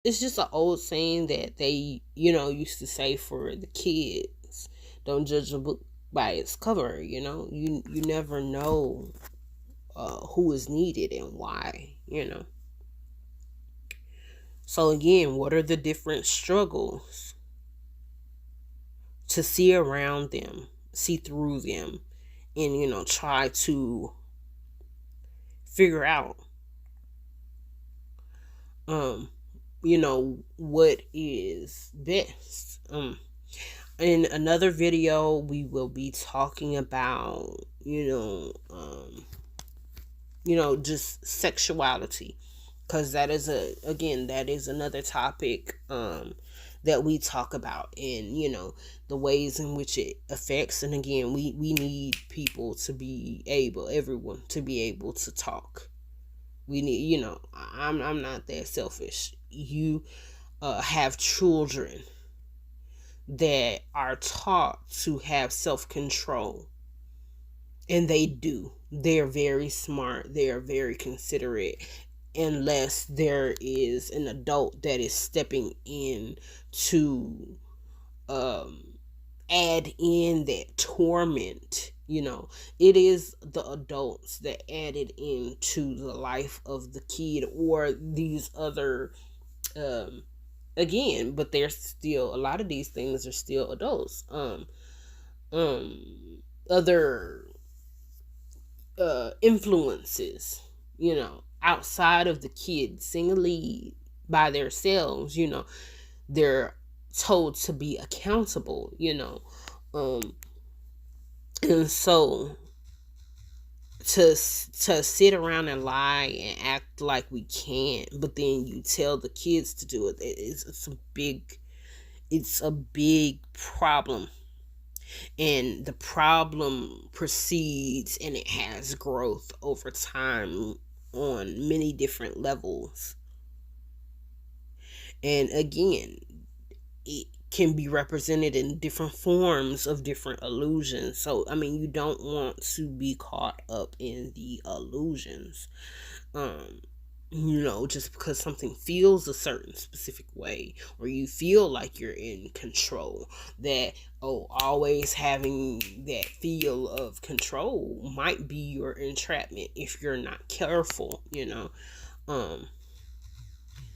it's just an old saying that they, used to say for the kids. Don't judge a book by its cover. You never know who is needed and why. So again, what are the different struggles to see around them, see through them, and try to figure out um what is best. In another video we will be talking about just sexuality, because that is another topic that we talk about, and the ways in which it affects. And again, we need people to be able, everyone to be able to talk. We need, I'm not that selfish. You have children that are taught to have self-control, and they do. They're very smart, they are very considerate, unless there is an adult that is stepping in to add in that torment. It is the adults that added into the life of the kid, or these other um again, but they're still, a lot of these things are still adults. Other influences, outside of the kids singly by themselves. They're told to be accountable. Um and so to sit around and lie and act like we can't, but then you tell the kids to do it, it's a big problem. And the problem proceeds, and it has growth over time on many different levels. And again, it can be represented in different forms of different illusions. So I mean, you don't want to be caught up in the illusions. um just because something feels a certain specific way, or you feel like you're in control, that, always having that feel of control might be your entrapment if you're not careful. um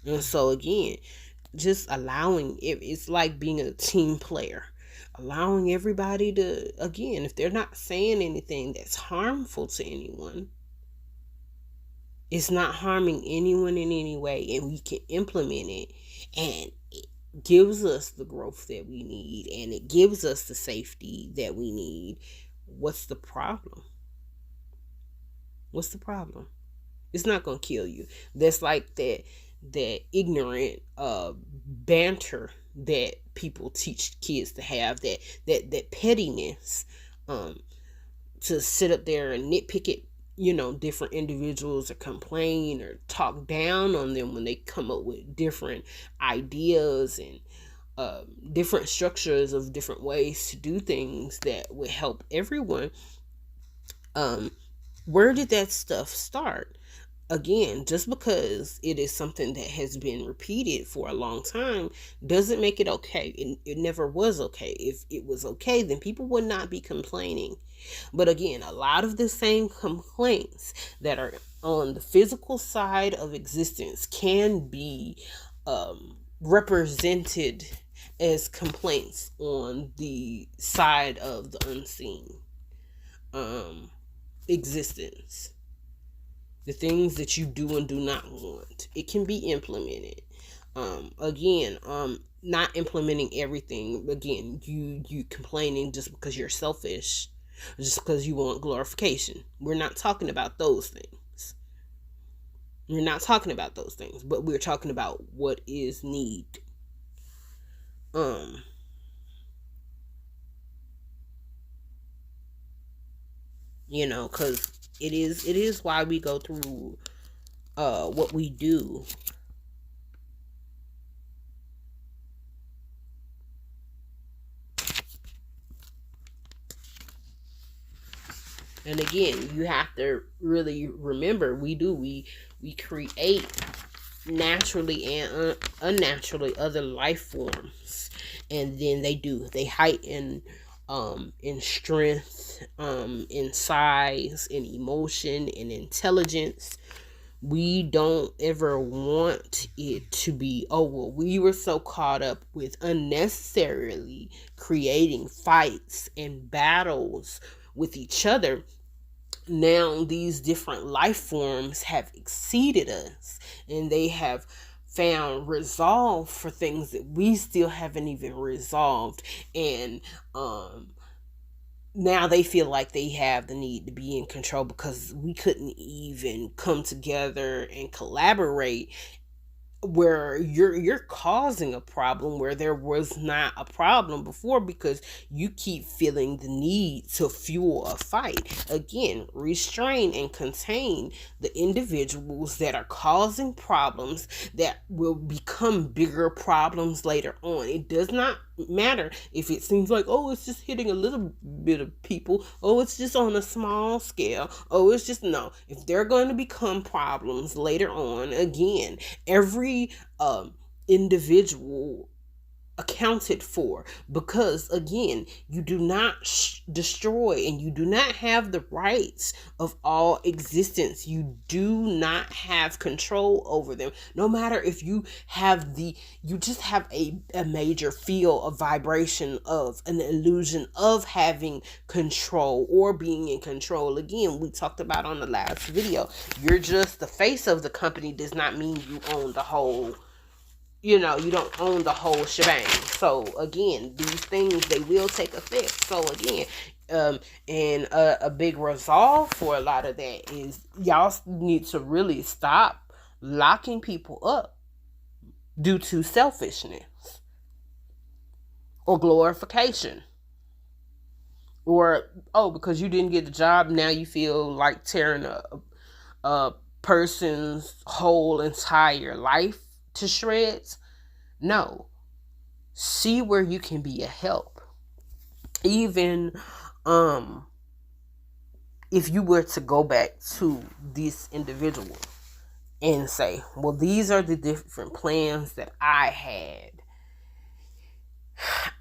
and so again, just allowing it, it's like being a team player, allowing everybody to, again, if they're not saying anything that's harmful to anyone, it's not harming anyone in any way, and we can implement it, and it gives us the growth that we need, and it gives us the safety that we need. What's the problem? What's the problem? It's not gonna kill you. That's like that ignorant banter that people teach kids to have, that pettiness, um to sit up there and nitpick it, different individuals, or complain or talk down on them when they come up with different ideas and different structures of different ways to do things that would help everyone. um where did that stuff start? Again, just because it is something that has been repeated for a long time doesn't make it okay. It never was okay. If it was okay, then people would not be complaining. But again, a lot of the same complaints that are on the physical side of existence can be represented as complaints on the side of the unseen um, existence. The things that you do and do not want, it can be implemented. Again, not implementing everything. Again, you complaining just because you're selfish, just because you want glorification. We're not talking about those things. We're not talking about those things, but we're talking about what is need. Um, because it is why we go through what we do. And again, you have to really remember, we create naturally and unnaturally other life forms, and then they heighten in strength, in size, in emotion, in intelligence. We don't ever want it to be, oh well, we were so caught up with unnecessarily creating fights and battles with each other. Now these different life forms have exceeded us, and they have found resolve for things that we still haven't even resolved. And now they feel like they have the need to be in control because we couldn't even come together and collaborate, where you're causing a problem where there was not a problem before, because you keep feeling the need to fuel a fight. Again, restrain and contain the individuals that are causing problems that will become bigger problems later on. It does not matter if it seems like, oh, it's just hitting a little bit of people, oh, it's just on a small scale, oh, it's just, no, if they're going to become problems later on, again, every individual accounted for, because again, you do not destroy, and you do not have the rights of all existence. You do not have control over them, no matter if you have you just have a major feel of vibration of an illusion of having control or being in control. Again, we talked about on the last video, you're just the face of the company does not mean you own the whole, you don't own the whole shebang. So again, these things, they will take effect. So again, and a big resolve for a lot of that is y'all need to really stop locking people up due to selfishness or glorification, or, oh, because you didn't get the job, now you feel like tearing a person's whole entire life to shreds. No, see where you can be a help. Even if you were to go back to this individual and say, well, these are the different plans that I had,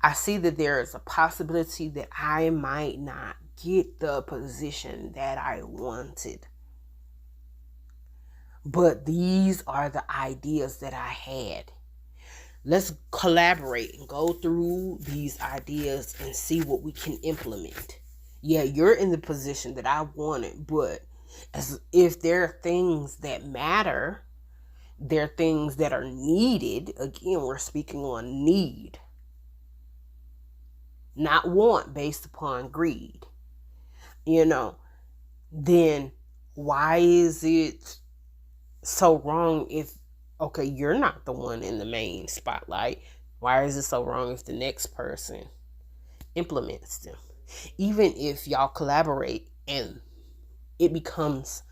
I see that there is a possibility that I might not get the position that I wanted, but these are the ideas that I had. Let's collaborate and go through these ideas and see what we can implement. Yeah, you're in the position that I wanted, but as if there are things that matter, there are things that are needed. Again, we're speaking on need, not want based upon greed. Then why is it so wrong if, okay, you're not the one in the main spotlight? Why is it so wrong if the next person implements them? Even if y'all collaborate and it becomes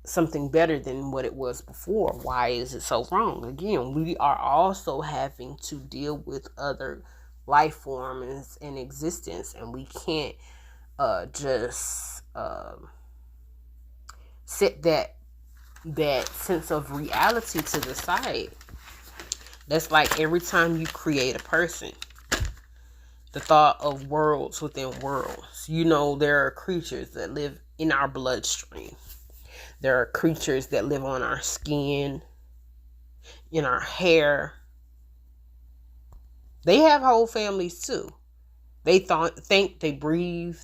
something better than what it was before, why is it so wrong? Again, we are also having to deal with other life forms in existence, and we can't just set that sense of reality to the side. That's like every time you create a person, the thought of worlds within worlds. There are creatures that live in our bloodstream. There are creatures that live on our skin, in our hair. They have whole families too. They think, they breathe,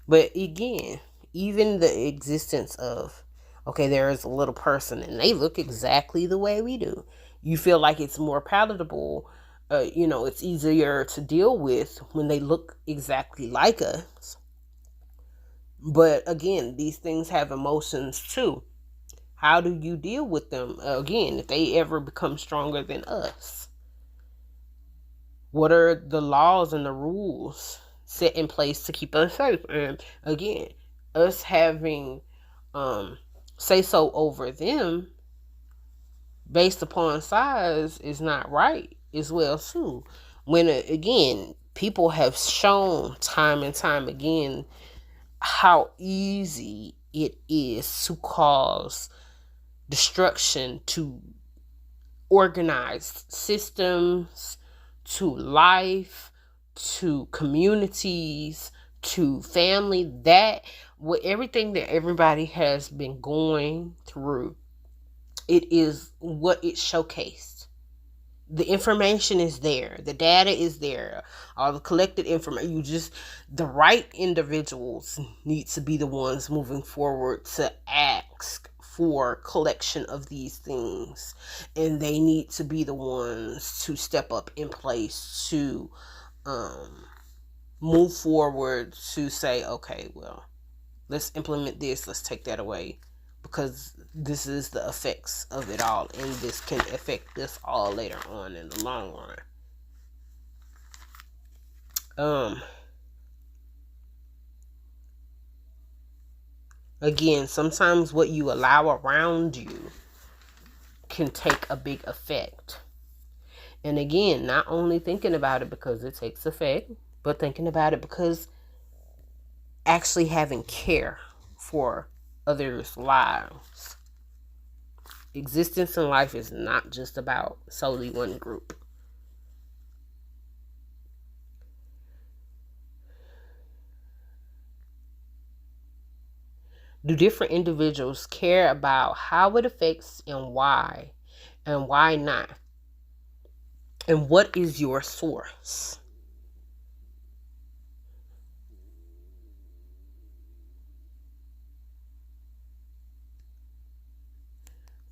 but again, even the existence of, okay, there is a little person and they look exactly the way we do. You feel like it's more palatable, it's easier to deal with when they look exactly like us. But again, these things have emotions too. How do you deal with them? Again, if they ever become stronger than us, what are the laws and the rules set in place to keep us safe? And again, us having say so over them based upon size is not right as well too. When again, people have shown time and time again how easy it is to cause destruction to organized systems, to life, to communities, to family. That, with everything that everybody has been going through, it is what it showcased. The information is there, the data is there, all the collected information. The right individuals need to be the ones moving forward to ask for collection of these things, and they need to be the ones to step up in place to move forward to say, okay, well, let's implement this, let's take that away, because this is the effects of it all, and this can affect us all later on in the long run. Again, sometimes what you allow around you can take a big effect. And again, not only thinking about it because it takes effect, but thinking about it because actually having care for others' lives. Existence in life is not just about solely one group. Do different individuals care about how it affects and why not? And what is your source?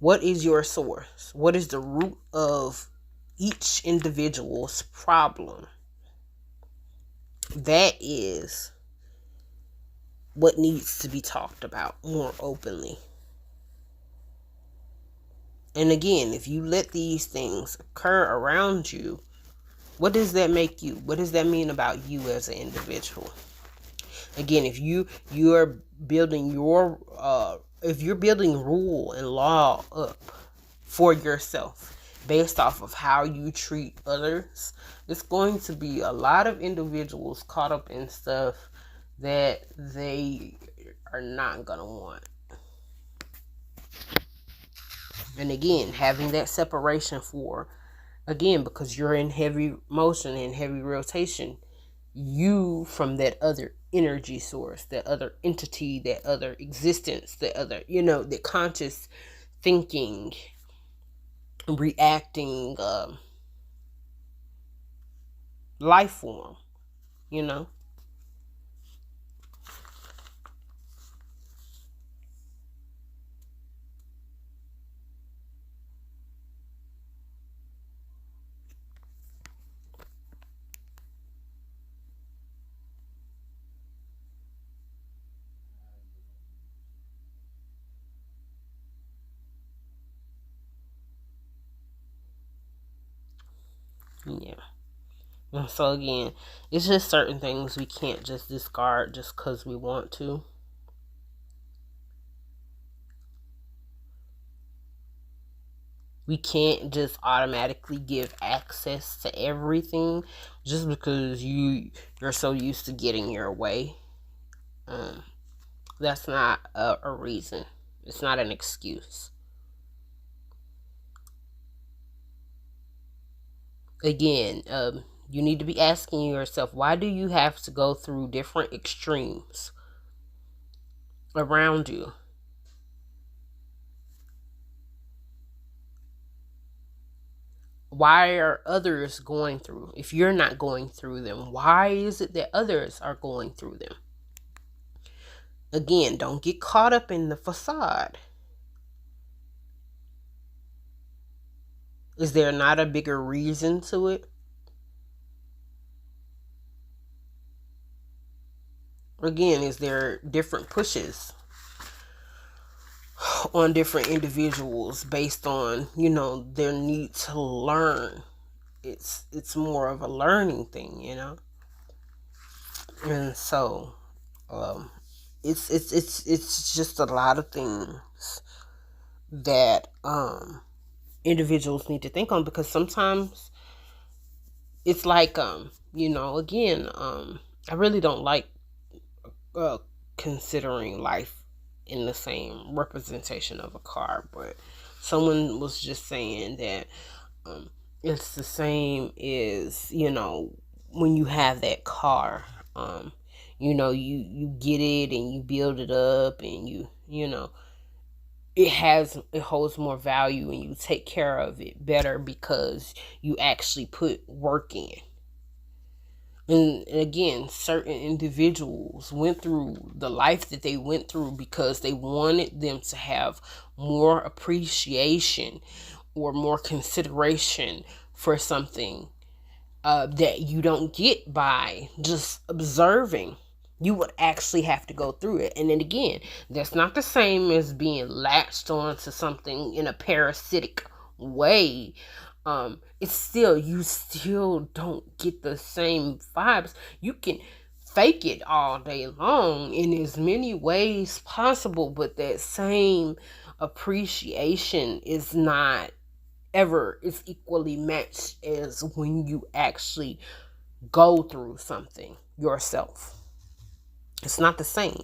What is your source? What is the root of each individual's problem? That is what needs to be talked about more openly. And again, if you let these things occur around you, what does that make you? What does that mean about you as an individual? Again, if you're building your if you're building rule and law up for yourself based off of how you treat others, it's going to be a lot of individuals caught up in stuff that they are not gonna want. And again, having that separation because you're in heavy motion and heavy rotation, you from that other energy source, that other entity, that other existence, that other, the conscious thinking, reacting life form, you know. Yeah. And so again, it's just certain things we can't just discard just because we want to. We can't just automatically give access to everything just because you're so used to getting your way. That's not a reason. It's not an excuse. Again, you need to be asking yourself, why do you have to go through different extremes around you? Why are others going through? If you're not going through them, why is it that others are going through them? Again, don't get caught up in the facade. Is there not a bigger reason to it? Again, is there different pushes on different individuals based on, their need to learn? It's more of a learning thing. And so it's just a lot of things that individuals need to think on, because sometimes it's like again, I really don't like considering life in the same representation of a car, but someone was just saying that um, it's the same as, when you have that car. You get it and you build it up, and it holds more value and you take care of it better because you actually put work in. And again, certain individuals went through the life that they went through because they wanted them to have more appreciation or more consideration for something that you don't get by just observing. You would actually have to go through it. And then again, that's not the same as being latched onto something in a parasitic way. It's still, you still don't get the same vibes. You can fake it all day long in as many ways possible, but that same appreciation is not ever is equally matched as when you actually go through something yourself. It's not the same.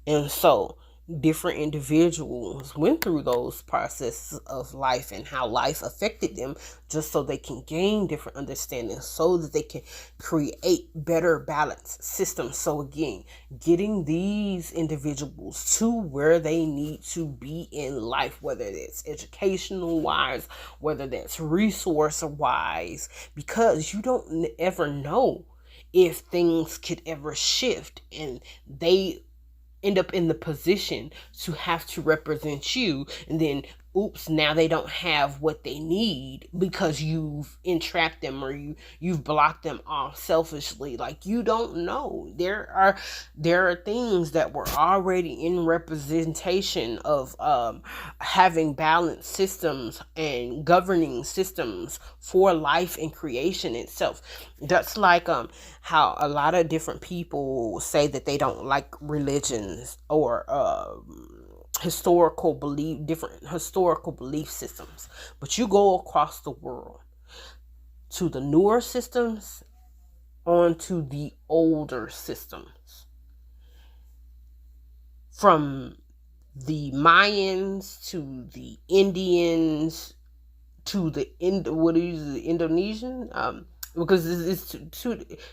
And so different individuals went through those processes of life and how life affected them, just so they can gain different understanding, so that they can create better balanced systems. So again, getting these individuals to where they need to be in life, whether that's educational wise, whether that's resource wise, because you don't ever know if things could ever shift and they end up in the position to have to represent you, and then oops, now they don't have what they need because you've entrapped them or you've blocked them off selfishly. Like, you don't know. There are things that were already in representation of having balanced systems and governing systems for life and creation itself. That's like how a lot of different people say that they don't like religions or different historical belief systems. But you go across the world to the newer systems, onto the older systems, from the Mayans to the Indians to the Indonesian, because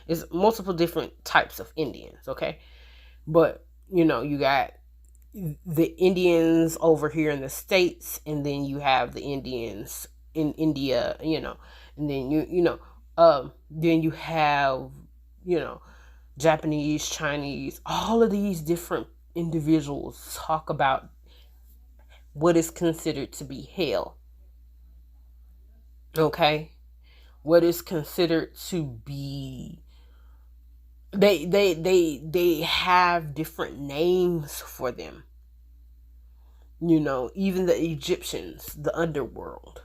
it's multiple different types of Indians, okay? But you got the Indians over here in the States, and then you have the Indians in India, and then then you have Japanese, Chinese. All of these different individuals talk about what is considered to be hell. Okay? What is considered to be, they have different names for them. Even the Egyptians, the underworld.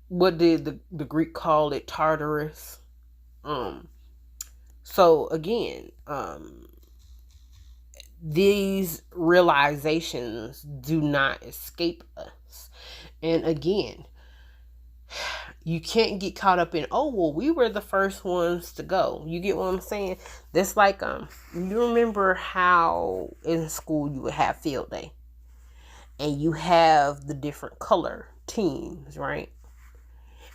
What did the Greek call it? Tartarus. So again, these realizations do not escape us. And again, you can't get caught up in, oh, well, we were the first ones to go. You get what I'm saying? That's like, you remember how in school you would have field day and you have the different color teams, right?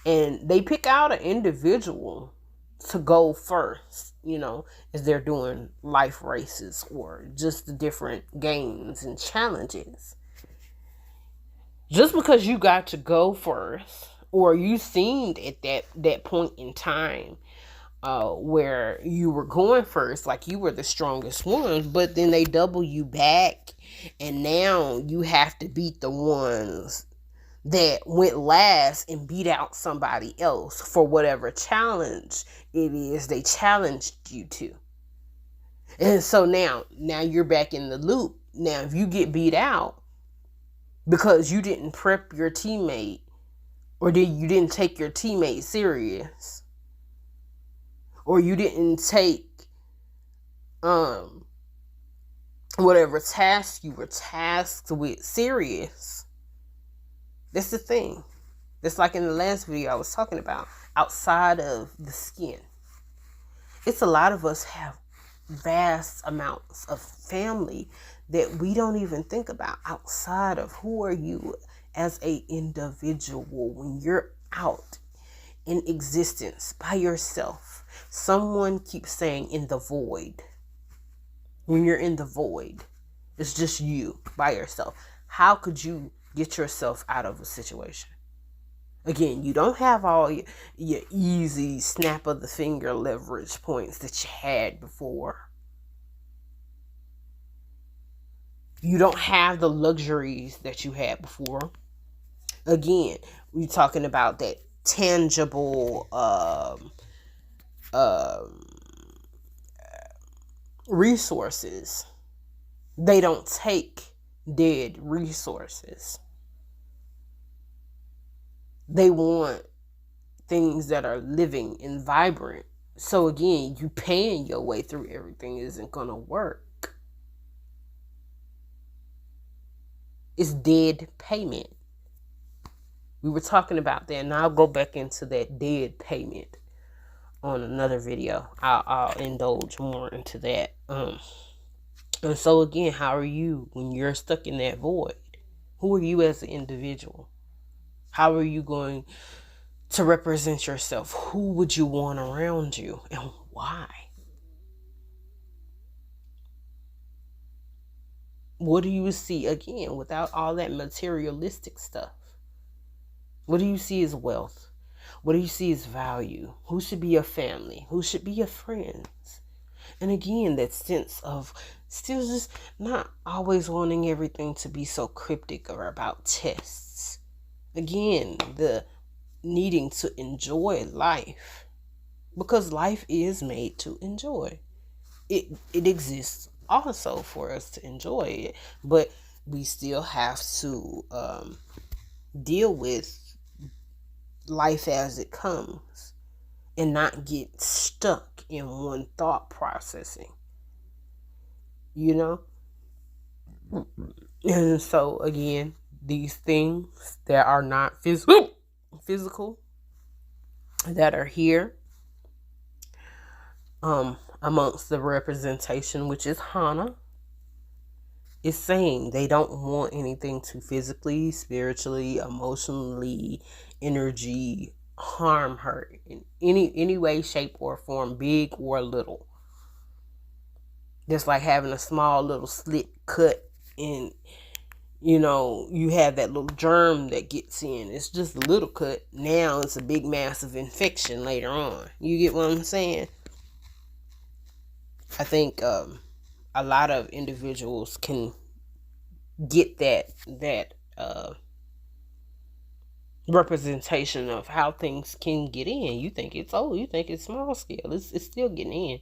And they pick out an individual to go first, as they're doing life races or just the different games and challenges. Just because you got to go first, or you seemed at that point in time where you were going first, like you were the strongest one, but then they double you back, and now you have to beat the ones that went last and beat out somebody else for whatever challenge it is they challenged you to. And so now you're back in the loop. Now, if you get beat out because you didn't prep your teammate, or you didn't take your teammate serious, or you didn't take whatever task you were tasked with serious, that's the thing. That's like in the last video I was talking about, outside of the skin. It's a lot of us have vast amounts of family that we don't even think about outside of who are you as a individual when you're out in existence by yourself. Someone keeps saying in the void. When you're in the void, it's just you by yourself. How could you get yourself out of a situation? Again, you don't have all your easy snap of the finger leverage points that you had before. You don't have the luxuries that you had before. Again, we're talking about that tangible resources. They don't take dead resources. They want things that are living and vibrant. So again, you paying your way through everything isn't gonna work. It's dead payment. We were talking about that, and I'll go back into that dead payment on another video. I'll indulge more into that. And so again, how are you when you're stuck in that void? Who are you as an individual? How are you going to represent yourself? Who would you want around you and why? What do you see again without all that materialistic stuff? What do you see as wealth? What do you see as value? Who should be your family? Who should be your friends? And again, that sense of still just not always wanting everything to be so cryptic or about tests. Again, the needing to enjoy life, because life is made to enjoy. It exists also for us to enjoy it, but we still have to deal with life as it comes and not get stuck in one thought processing, you know? And so again, these things that are not physical that are here amongst the representation, which is Hana, is saying they don't want anything to physically, spiritually, emotionally, energy harm her in any way, shape, or form, big or little. Just like having a small little slit cut in, you have that little germ that gets in. It's just a little cut. Now it's a big massive infection later on. You get what I'm saying? I think a lot of individuals can get that representation of how things can get in. You think it's small scale. It's still getting in.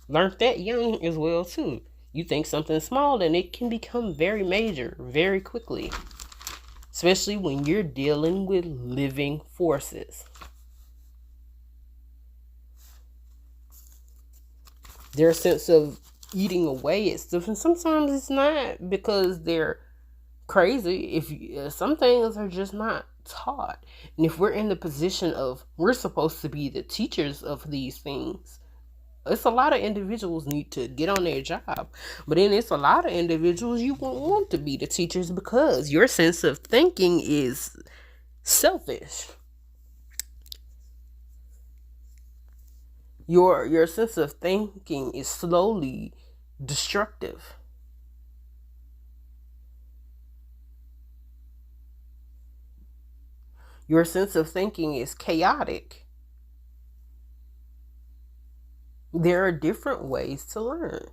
Learned that young as well too. You think something small and it can become very major very quickly, especially when you're dealing with living forces. Their sense of eating away at stuff, and sometimes it's not because they're crazy. If some things are just not taught, and if we're in the position of we're supposed to be the teachers of these things, it's a lot of individuals need to get on their job. But then it's a lot of individuals you won't want to be the teachers because your sense of thinking is selfish. Your sense of thinking is slowly destructive. Your sense of thinking is chaotic. There are different ways to learn,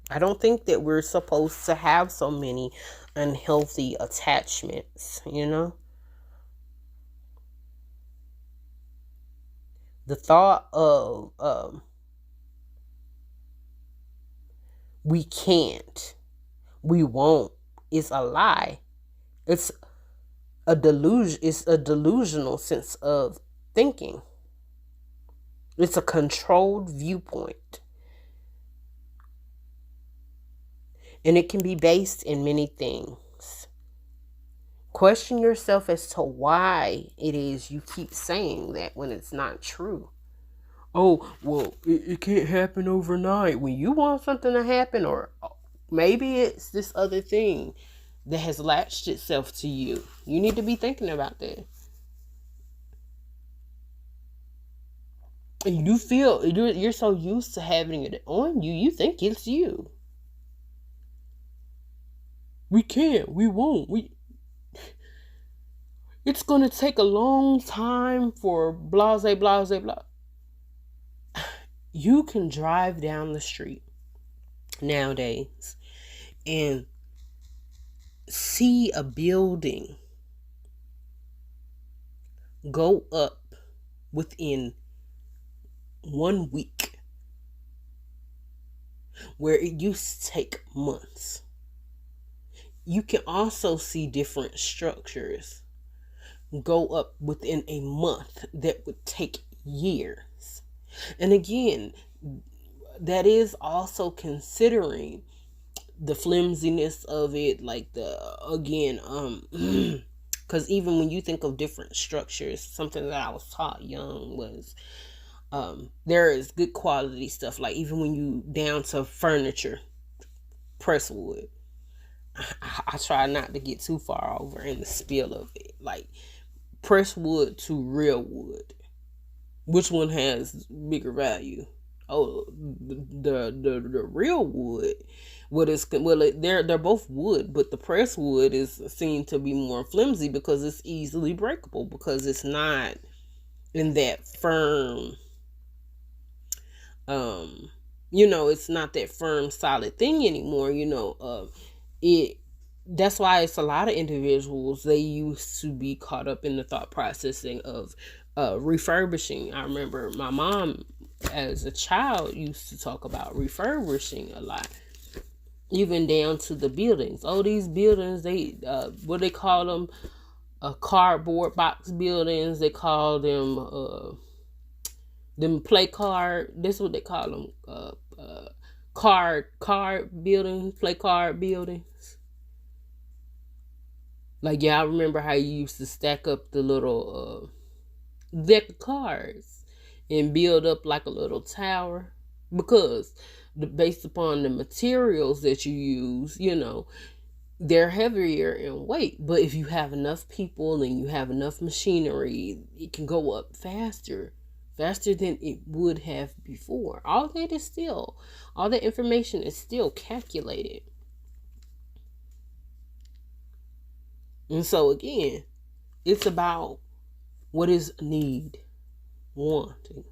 I don't think that we're supposed to have so many unhealthy attachments, The thought of we can't, we won't is a lie. It's a delusion. It's a delusional sense of thinking. It's a controlled viewpoint. And it can be based in many things. Question yourself as to why it is you keep saying that when it's not true. Oh, well, it can't happen overnight. When you want something to happen, or maybe it's this other thing that has latched itself to you. You need to be thinking about that. And you feel you're so used to having it on you, you think it's you. We can't. We won't. It's gonna take a long time for blase, blase, blah. You can drive down the street nowadays and see a building go up within 1 week where it used to take months. You can also see different structures go up within a month that would take years. And again, that is also considering the flimsiness of it, like because even when you think of different structures, something that I was taught young was there is good quality stuff, like even when you down to furniture, press wood. I try not to get too far over in the spiel of it, like press wood to real wood. Which one has bigger value? Oh, the real wood. They're both wood, but the pressed wood is seen to be more flimsy because it's easily breakable, because it's not in that firm. It's not that firm, solid thing anymore. It. That's why it's a lot of individuals, they used to be caught up in the thought processing of refurbishing. I remember my mom as a child used to talk about refurbishing a lot, even down to the buildings. Oh, these buildings, they what they call them, cardboard box buildings. They call them play card. This is what they call them, card buildings, play card buildings. Like, yeah, I remember how you used to stack up the little deck of cards and build up like a little tower, because based upon the materials that you use, they're heavier in weight. But if you have enough people and you have enough machinery, it can go up faster than it would have before. All that information is still calculated. And so again, it's about what is need, wanting.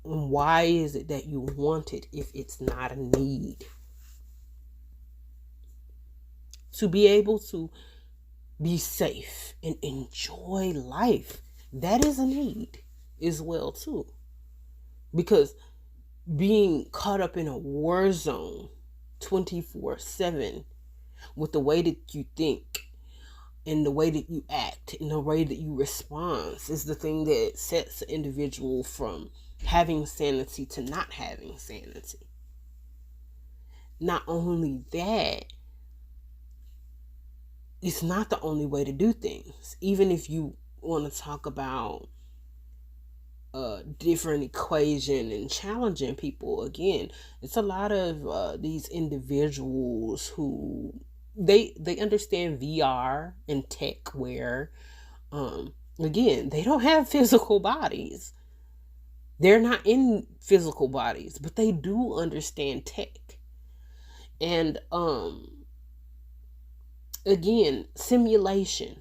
And why is it that you want it if it's not a need? To be able to be safe and enjoy life, that is a need as well too. Because being caught up in a war zone 24/7 with the way that you think and the way that you act and the way that you respond is the thing that sets the individual from having sanity to not having sanity. Not only that, it's not the only way to do things. Even if you want to talk about different equation and challenging people, again, it's a lot of these individuals who they understand VR and tech, where again, they don't have physical bodies. They're not in physical bodies, but they do understand tech. And again, simulation.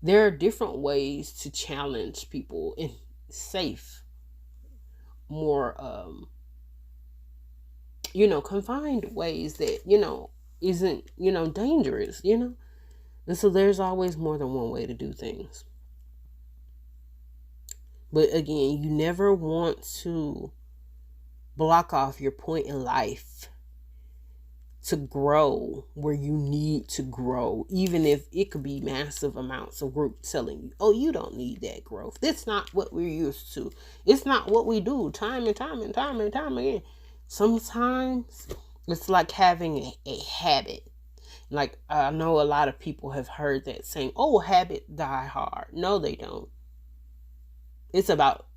There are different ways to challenge people in safe, more confined ways that isn't dangerous. And so there's always more than one way to do things. But again, you never want to block off your point in life to grow where you need to grow, even if it could be massive amounts of group telling you, oh, you don't need that growth. That's not what we're used to. It's not what we do time and time again. Sometimes it's like having a habit. Like, I know a lot of people have heard that saying, oh, habit die hard. No, they don't. It's about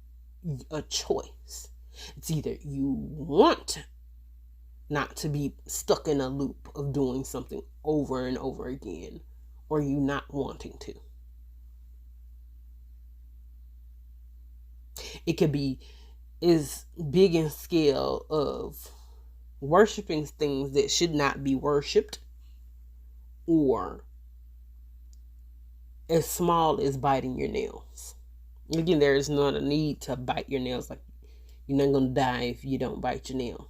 a choice. It's either you want not to be stuck in a loop of doing something over and over again, or you not wanting to. It could be as big in scale of worshiping things that should not be worshiped, or as small as biting your nails. Again, there is not a need to bite your nails. Like, you're not going to die if you don't bite your nails.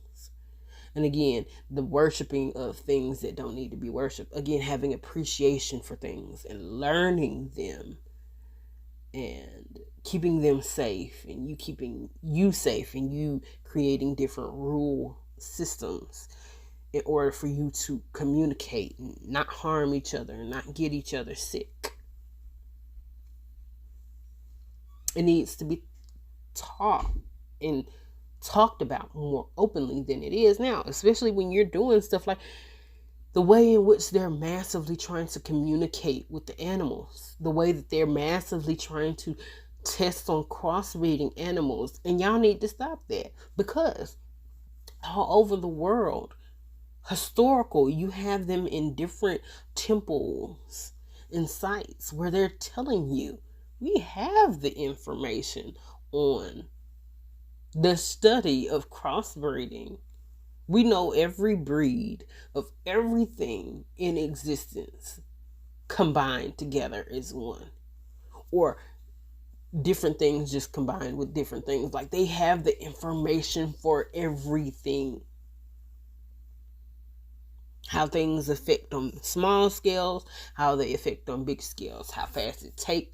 And again, the worshiping of things that don't need to be worshiped. Again, having appreciation for things and learning them and keeping them safe, and you keeping you safe, and you creating different rule systems in order for you to communicate and not harm each other and not get each other sick. It needs to be taught and talked about more openly than it is now, especially when you're doing stuff like the way in which they're massively trying to communicate with the animals, the way that they're massively trying to test on crossbreeding animals. And y'all need to stop that, because all over the world, historical, you have them in different temples and sites where they're telling you, we have the information on the study of crossbreeding. We know every breed of everything in existence combined together as one, or different things just combined with different things. Like, they have the information for everything. How things affect on small scales, how they affect on big scales, how fast it takes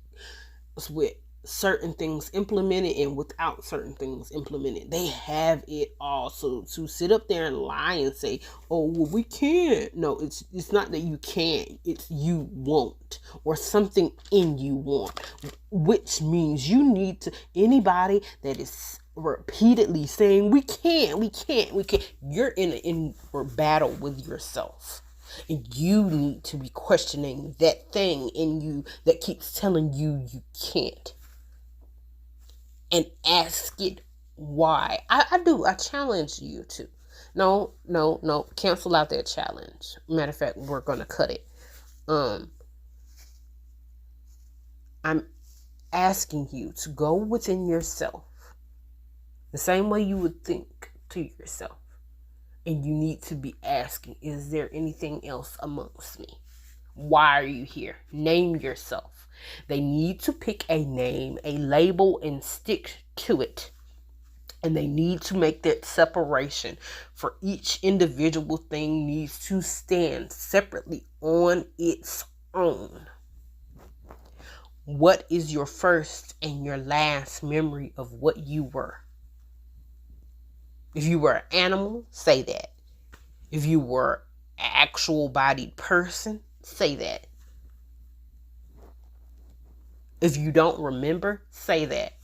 with certain things implemented and without certain things implemented. They have it all. So to sit up there and lie and say, oh, well, we can't. No, it's not that you can't. It's you won't, or something in you want, which means you need to, anybody that is repeatedly saying we can't, you're in a battle with yourself. And you need to be questioning that thing in you that keeps telling you you can't, and ask it why. I challenge you to. No, cancel out that challenge. Matter of fact, we're gonna cut it. I'm asking you to go within yourself the same way you would think to yourself. And you need to be asking, is there anything else amongst me? Why are you here? Name yourself. They need to pick a name, a label, and stick to it. And they need to make that separation. For each individual thing needs to stand separately on its own. What is your first and your last memory of what you were? If you were an animal, say that. If you were an actual bodied person, say that. If you don't remember, say that.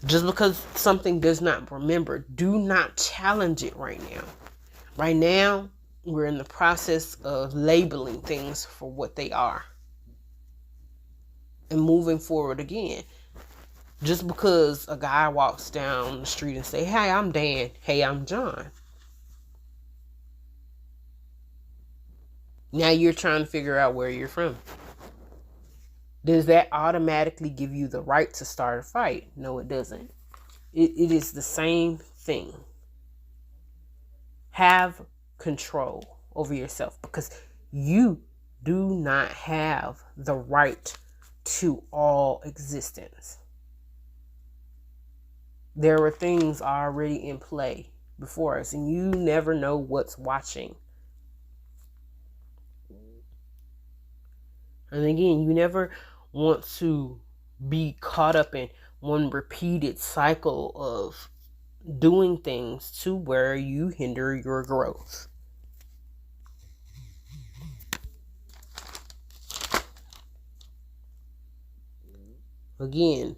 Just because something does not remember, do not challenge it right now. Right now, we're in the process of labeling things for what they are. And moving forward again. Just because a guy walks down the street and say, hey, I'm Dan. Hey, I'm John. Now you're trying to figure out where you're from. Does that automatically give you the right to start a fight? No, it doesn't. It is the same thing. Have control over yourself, because you do not have the right to all existence. There are things already in play before us, and you never know what's watching. And again, you never want to be caught up in one repeated cycle of doing things to where you hinder your growth. Again,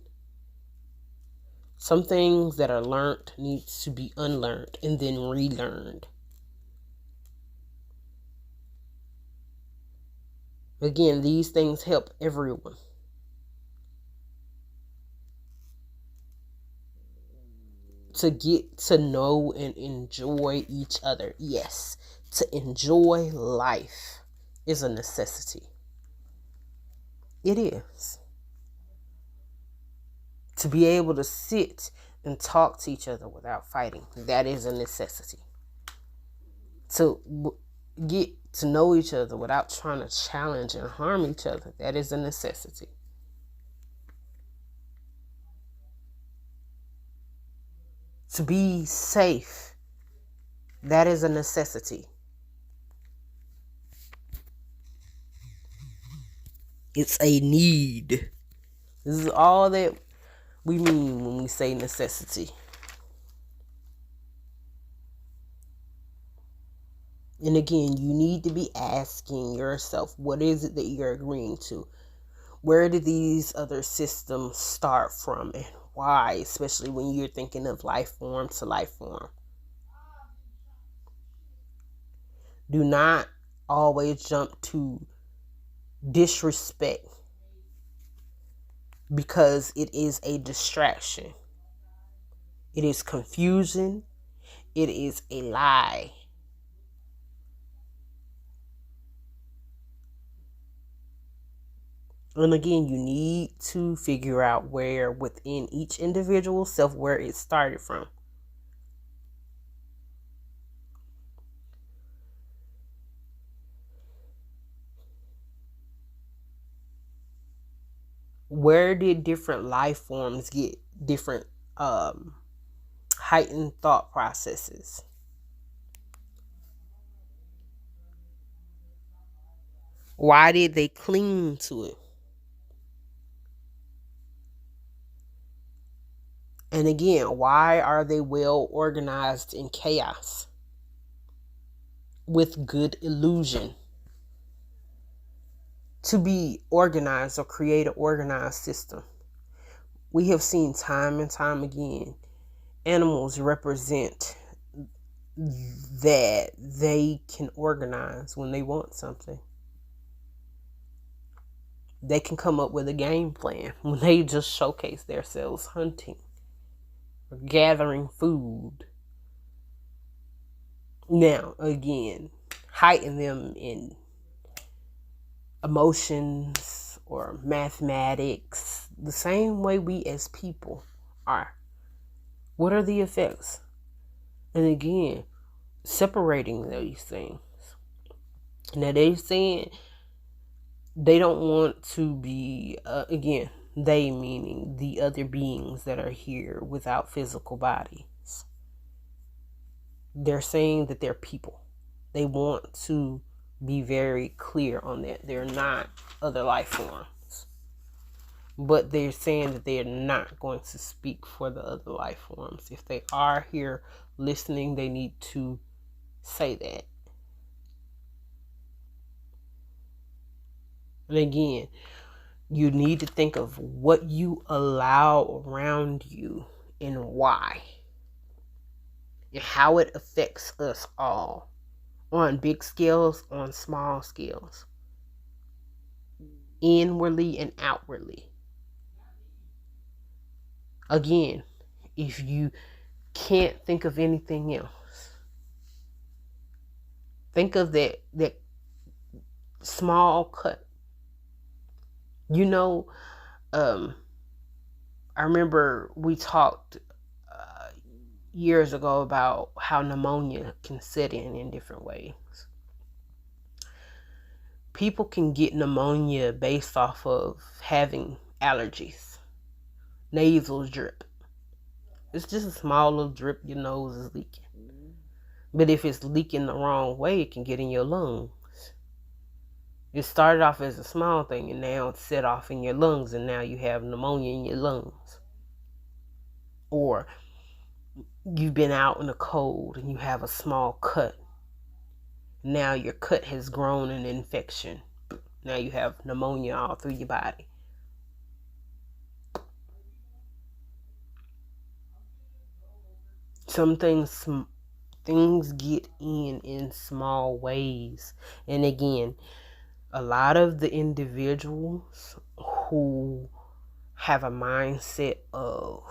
some things that are learned needs to be unlearned and then relearned. Again, these things help everyone to get to know and enjoy each other. Yes, to enjoy life is a necessity. It is. To be able to sit and talk to each other without fighting, that is a necessity. To get to know each other without trying to challenge and harm each other, that is a necessity. To be safe, that is a necessity. It's a need. This is all that we mean when we say necessity. And again, you need to be asking yourself, what is it that you're agreeing to? Where did these other systems start from and why, especially when you're thinking of life form to life form? Do not always jump to disrespect because it is a distraction. It is confusion. It is a lie. And again, you need to figure out where within each individual self where it started from. Where did different life forms get different heightened thought processes? Why did they cling to it? And again, why are they well organized in chaos with good illusion? To be organized or create an organized system, we have seen time and time again animals represent that they can organize when they want something. They can come up with a game plan when they just showcase themselves hunting or gathering food. Now, again, heighten them in emotions or mathematics the same way we as people are. What are the effects? And again, separating these things. Now, they're saying they don't want to be, again, they meaning the other beings that are here without physical bodies. They're saying that they're people. They want to be very clear on that. They're not other life forms. But they're saying that they're not going to speak for the other life forms. If they are here listening, they need to say that. And again, you need to think of what you allow around you and why, and how it affects us all on big scales, on small scales, inwardly and outwardly. Again, if you can't think of anything else, think of that small cut. You know, I remember we talked years ago about how pneumonia can set in different ways. People can get pneumonia based off of having allergies, nasal drip. It's just a small little drip your nose is leaking. But if it's leaking the wrong way, it can get in your lungs. It started off as a small thing and now it's set off in your lungs and now you have pneumonia in your lungs. Or you've been out in the cold and you have a small cut. Now your cut has grown an infection. Now you have pneumonia all through your body. Some things get in small ways. And again, A lot of the individuals who have a mindset of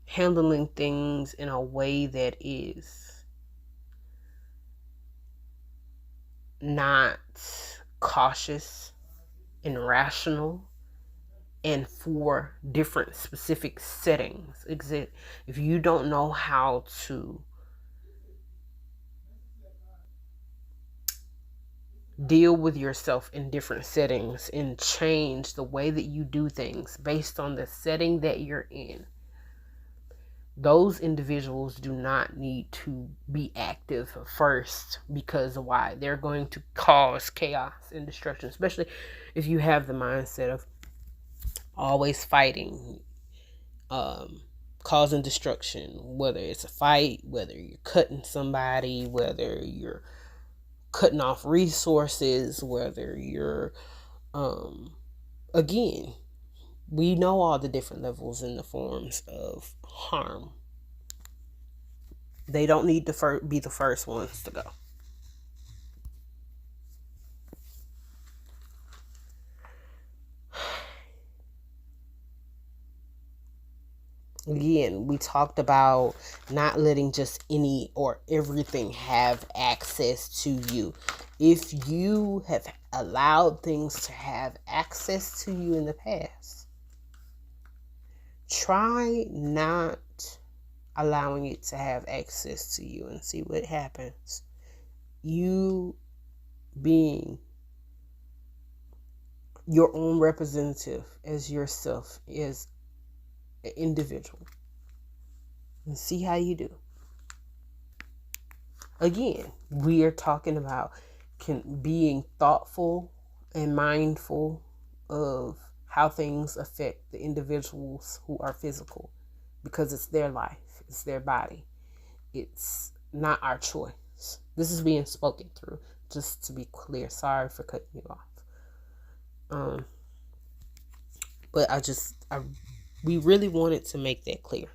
handling things in a way that is not cautious and rational and for different specific settings. If you don't know how to deal with yourself in different settings and change the way that you do things based on the setting that you're in, those individuals do not need to be active first, because why? They're going to cause chaos and destruction, especially if you have the mindset of always fighting, causing destruction, whether it's a fight, whether you're cutting somebody, whether you're cutting off resources, whether you're again, we know all the different levels and the forms of harm. They don't need to be the first ones to go. Again, we talked about not letting just any or everything have access to you. If you have allowed things to have access to you in the past, try not allowing it to have access to you and see what happens. You being your own representative as yourself, as an individual, and see how you do. Again, we are talking about being thoughtful and mindful of how things affect the individuals who are physical, because it's their life, it's their body, it's not our choice. This is being spoken through, just to be clear. Sorry for cutting you off. But we really wanted to make that clear.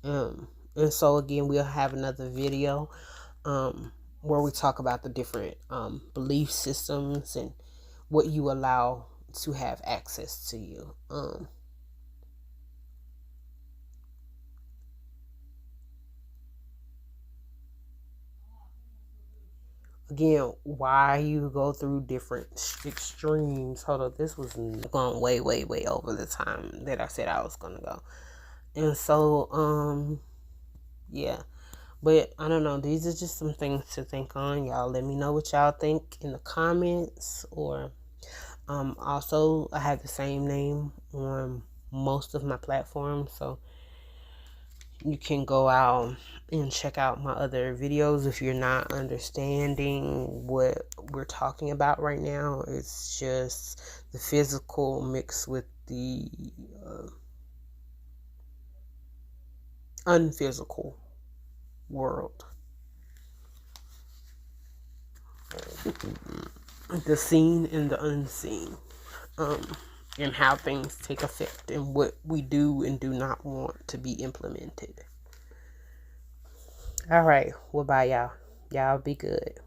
And so again, we'll have another video where we talk about the different belief systems and what you allow to have access to you. Again, why you go through different extremes. Hold on, this was going way, way, way over the time that I said I was gonna go. And so, yeah. But I don't know, these are just some things to think on. Y'all let me know what y'all think in the comments. Or also, I have the same name on most of my platforms, so you can go out and check out my other videos if you're not understanding what we're talking about right now. It's just the physical mixed with the unphysical world. The seen and the unseen. And how things take effect and what we do and do not want to be implemented. All right. Well, bye, y'all. Y'all be good.